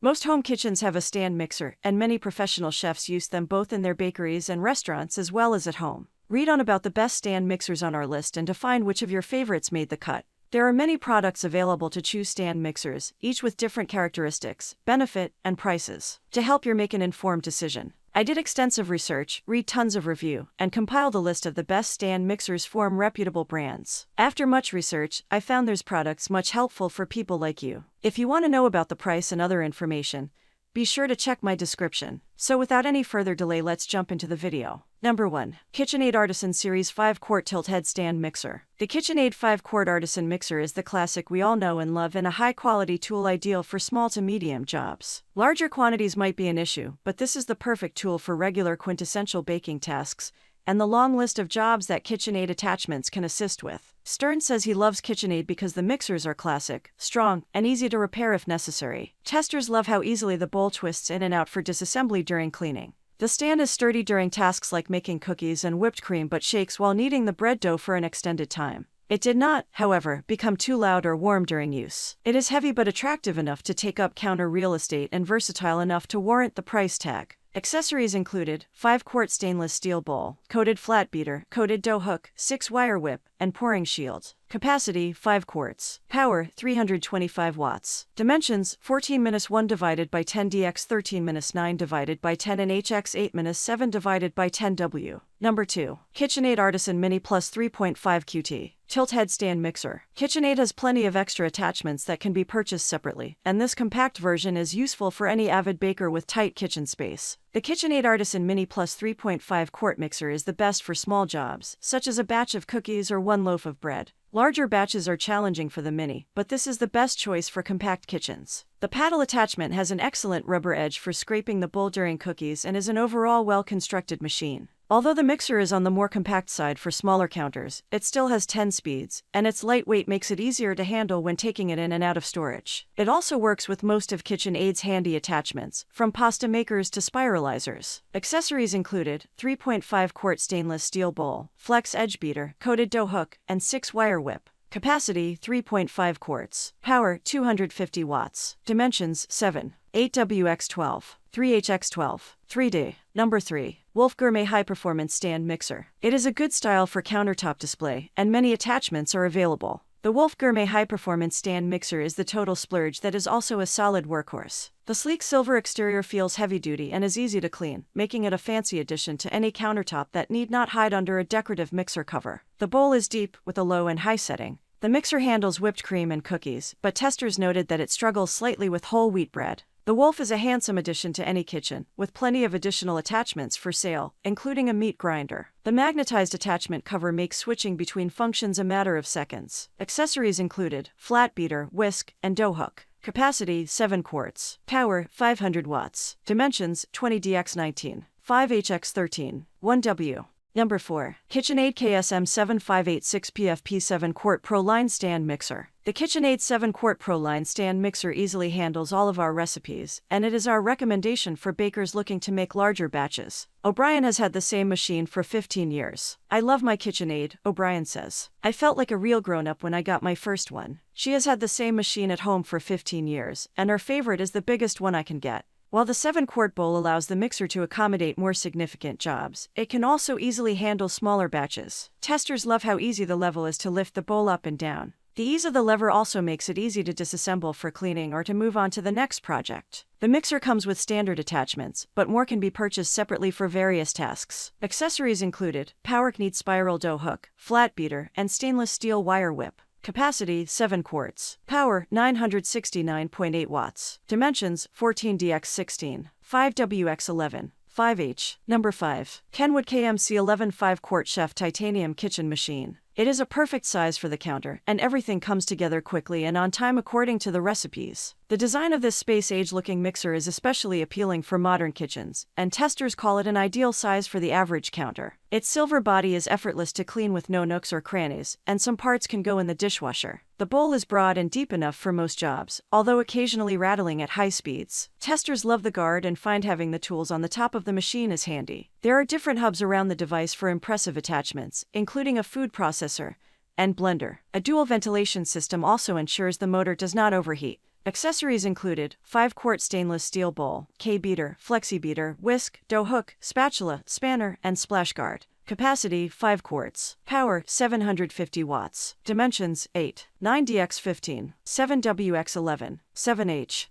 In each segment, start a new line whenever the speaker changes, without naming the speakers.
Most home kitchens have a stand mixer, and many professional chefs use them both in their bakeries and restaurants as well as at home. Read on about the best stand mixers on our list and to find which of your favorites made the cut. There are many products available to choose stand mixers, each with different characteristics, benefit, and prices, to help you make an informed decision. I did extensive research, read tons of review, and compiled a list of the best stand mixers from reputable brands. After much research, I found there's products much helpful for people like you. If you want to know about the price and other information, be sure to check my description. So without any further delay, let's jump into the video. Number 1. KitchenAid Artisan Series 5-Quart Tilt Head Stand Mixer. The KitchenAid 5-Quart Artisan Mixer is the classic we all know and love and a high-quality tool ideal for small to medium jobs. Larger quantities might be an issue, but this is the perfect tool for regular quintessential baking tasks and the long list of jobs that KitchenAid attachments can assist with. Stern says he loves KitchenAid because the mixers are classic, strong, and easy to repair if necessary. Testers love how easily the bowl twists in and out for disassembly during cleaning. The stand is sturdy during tasks like making cookies and whipped cream but shakes while kneading the bread dough for an extended time. It did not, however, become too loud or warm during use. It is heavy but attractive enough to take up counter real estate and versatile enough to warrant the price tag. Accessories included 5-quart stainless steel bowl, coated flat beater, coated dough hook, 6-wire whip, and pouring shield. Capacity 5 quarts. Power 325 watts. Dimensions 14-1 divided by 10 dx 13-9 divided by 10 and hx 8-7 divided by 10 w. Number 2. KitchenAid Artisan Mini Plus 3.5 QT. Tilt Head Stand Mixer. KitchenAid has plenty of extra attachments that can be purchased separately, and this compact version is useful for any avid baker with tight kitchen space. The KitchenAid Artisan Mini Plus 3.5 Quart Mixer is the best for small jobs, such as a batch of cookies or one loaf of bread. Larger batches are challenging for the Mini, but this is the best choice for compact kitchens. The paddle attachment has an excellent rubber edge for scraping the bowl during cookies and is an overall well-constructed machine. Although the mixer is on the more compact side for smaller counters, it still has 10 speeds, and its lightweight makes it easier to handle when taking it in and out of storage. It also works with most of KitchenAid's handy attachments, from pasta makers to spiralizers. Accessories included 3.5-quart stainless steel bowl, flex edge beater, coated dough hook, and 6-wire whip. Capacity 3.5 quarts. Power 250 watts. Dimensions 7, 8WX12, 3HX12, 3D. Number 3. Wolf Gourmet High Performance Stand Mixer. It is a good style for countertop display, and many attachments are available. The Wolf Gourmet High Performance Stand Mixer is the total splurge that is also a solid workhorse. The sleek silver exterior feels heavy-duty and is easy to clean, making it a fancy addition to any countertop that need not hide under a decorative mixer cover. The bowl is deep, with a low and high setting. The mixer handles whipped cream and cookies, but testers noted that it struggles slightly with whole wheat bread. The Wolf is a handsome addition to any kitchen, with plenty of additional attachments for sale, including a meat grinder. The magnetized attachment cover makes switching between functions a matter of seconds. Accessories included flat beater, whisk, and dough hook. Capacity 7 quarts. Power 500 watts. Dimensions 20dx19, 5hx13, 1w. Number 4. KitchenAid KSM 7586 PFP 7-Quart Pro Line Stand Mixer. The KitchenAid 7-Quart Pro Line Stand Mixer easily handles all of our recipes, and it is our recommendation for bakers looking to make larger batches. O'Brien has had the same machine for 15 years. I love my KitchenAid, O'Brien says. I felt like a real grown-up when I got my first one. She has had the same machine at home for 15 years, and her favorite is the biggest one I can get. While the 7-quart bowl allows the mixer to accommodate more significant jobs, it can also easily handle smaller batches. Testers love how easy the level is to lift the bowl up and down. The ease of the lever also makes it easy to disassemble for cleaning or to move on to the next project. The mixer comes with standard attachments, but more can be purchased separately for various tasks. Accessories included PowerKnead spiral dough hook, flat beater, and stainless steel wire whip. Capacity 7 quarts. Power 969.8 watts. Dimensions 14dx16, 5wx11, 5h. Number 5. Kenwood KMC 11 5-Quart Chef Titanium Kitchen Machine. It is a perfect size for the counter, and everything comes together quickly and on time according to the recipes. The design of this space-age-looking mixer is especially appealing for modern kitchens, and testers call it an ideal size for the average counter. Its silver body is effortless to clean with no nooks or crannies, and some parts can go in the dishwasher. The bowl is broad and deep enough for most jobs, although occasionally rattling at high speeds. Testers love the guard and find having the tools on the top of the machine is handy. There are different hubs around the device for impressive attachments, including a food processor and blender. A dual ventilation system also ensures the motor does not overheat. Accessories included 5-quart stainless steel bowl, K-beater, flexi-beater, whisk, dough hook, spatula, spanner, and splash guard. Capacity 5 quarts. Power 750 watts. Dimensions 8, 9dx15, 7wx11, 7h.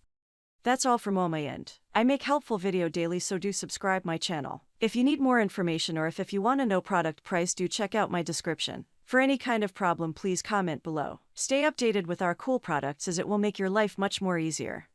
That's all from my end. I make helpful video daily, so do subscribe my channel. If you need more information or if you want to know product price, do check out my description. For any kind of problem, please comment below. Stay updated with our cool products, as it will make your life much more easier.